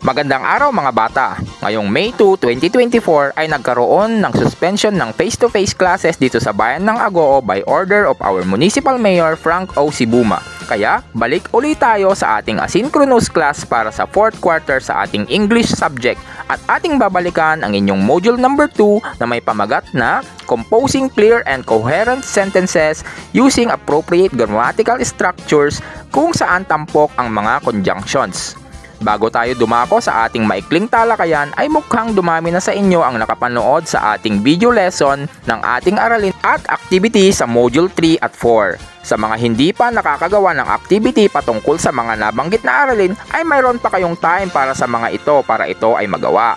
Magandang araw mga bata! Ngayong May 2, 2024 ay nagkaroon ng suspension ng face-to-face classes dito sa bayan ng Agoo by order of our Municipal Mayor Frank O. Sibuma. Kaya balik ulit tayo sa ating asynchronous class para sa 4th quarter sa ating English subject at ating babalikan ang inyong module number 2 na may pamagat na Composing Clear and Coherent Sentences Using Appropriate Grammatical Structures kung saan tampok ang mga conjunctions. Bago tayo dumako sa ating maikling talakayan ay mukhang dumami na sa inyo ang nakapanood sa ating video lesson ng ating aralin at activity sa Module 3 at 4. Sa mga hindi pa nakakagawa ng activity patungkol sa mga nabanggit na aralin ay mayroon pa kayong time para sa mga ito para ito ay magawa.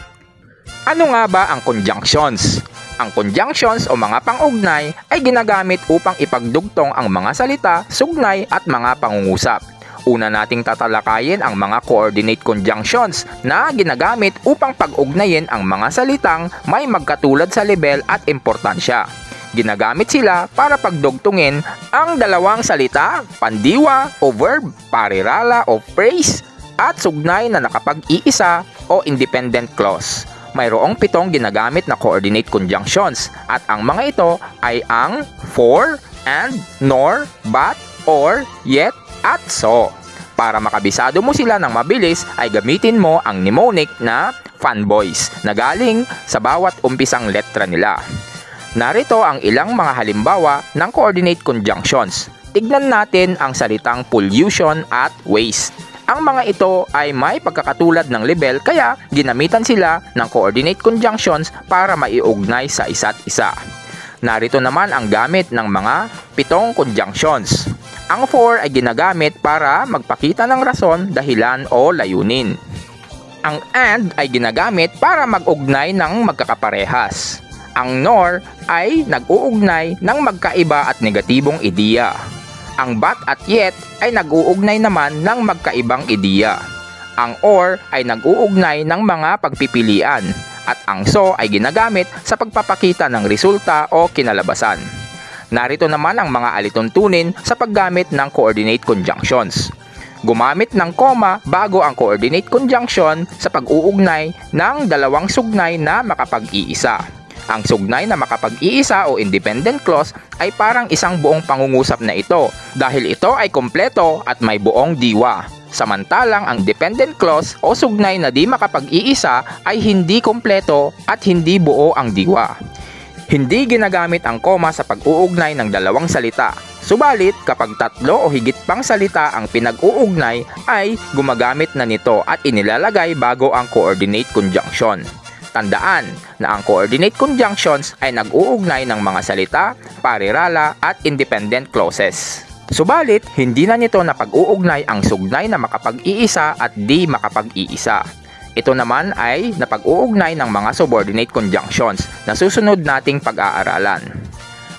Ano nga ba ang conjunctions? Ang conjunctions o mga pang-ugnay ay ginagamit upang ipagdugtong ang mga salita, sugnay at mga pangungusap. Una nating tatalakayin ang mga coordinate conjunctions na ginagamit upang pag-ugnayin ang mga salitang may magkatulad sa level at importansya. Ginagamit sila para pagdugtungin ang dalawang salita, pandiwa o verb, parirala o phrase, at sugnay na nakapag-iisa o independent clause. Mayroong 7 ginagamit na coordinate conjunctions at ang mga ito ay ang for, and, nor, but, or, yet, at so. Para makabisado mo sila ng mabilis ay gamitin mo ang mnemonic na fanboys na galing sa bawat umpisang letra nila. Narito ang ilang mga halimbawa ng coordinate conjunctions. Tignan natin ang salitang pollution at waste. Ang mga ito ay may pagkakatulad ng level kaya ginamitan sila ng coordinate conjunctions para maiugnay sa isa't isa. Narito naman ang gamit ng mga 7 conjunctions. Ang for ay ginagamit para magpakita ng rason, dahilan o layunin. Ang and ay ginagamit para mag-ugnay ng magkakaparehas. Ang nor ay nag-uugnay ng magkaiba at negatibong ideya. Ang but at yet ay nag-uugnay naman ng magkaibang ideya. Ang or ay nag-uugnay ng mga pagpipilian. At ang so ay ginagamit sa pagpapakita ng resulta o kinalabasan. Narito naman ang mga alituntunin sa paggamit ng coordinate conjunctions. Gumamit ng comma bago ang coordinate conjunction sa pag-uugnay ng dalawang sugnay na makapag-iisa. Ang sugnay na makapag-iisa o independent clause ay parang isang buong pangungusap na ito dahil ito ay kompleto at may buong diwa. Samantalang ang dependent clause o sugnay na di makapag-iisa ay hindi kompleto at hindi buo ang diwa. Hindi ginagamit ang comma sa pag-uugnay ng dalawang salita. Subalit, kapag 3 o higit pang salita ang pinag-uugnay ay gumagamit na nito at inilalagay bago ang coordinate conjunction. Tandaan na ang coordinate conjunctions ay nag-uugnay ng mga salita, parirala at independent clauses. Subalit, hindi na nito napag-uugnay ang sugnay na makapag-iisa at di makapag-iisa. Ito naman ay napag-uugnay ng mga subordinate conjunctions na susunod nating pag-aaralan.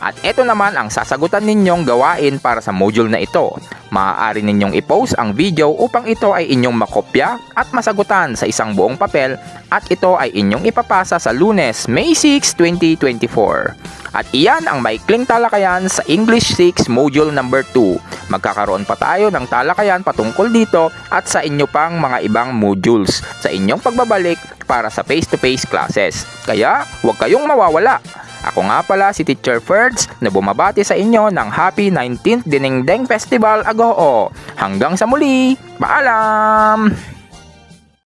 At ito naman ang sasagutan ninyong gawain para sa module na ito. Maaari ninyong i-post ang video upang ito ay inyong makopya at masagutan sa isang buong papel at ito ay inyong ipapasa sa Lunes, May 6, 2024. At iyan ang maikling talakayan sa English 6 Module number 2. Magkakaroon pa tayo ng talakayan patungkol dito at sa inyo pang mga ibang modules sa inyong pagbabalik para sa face-to-face classes. Kaya huwag kayong mawawala. Ako nga pala si Teacher Ferds na bumabati sa inyo ng Happy 19th Dinengdeng Festival Agoo. Hanggang sa muli, paalam!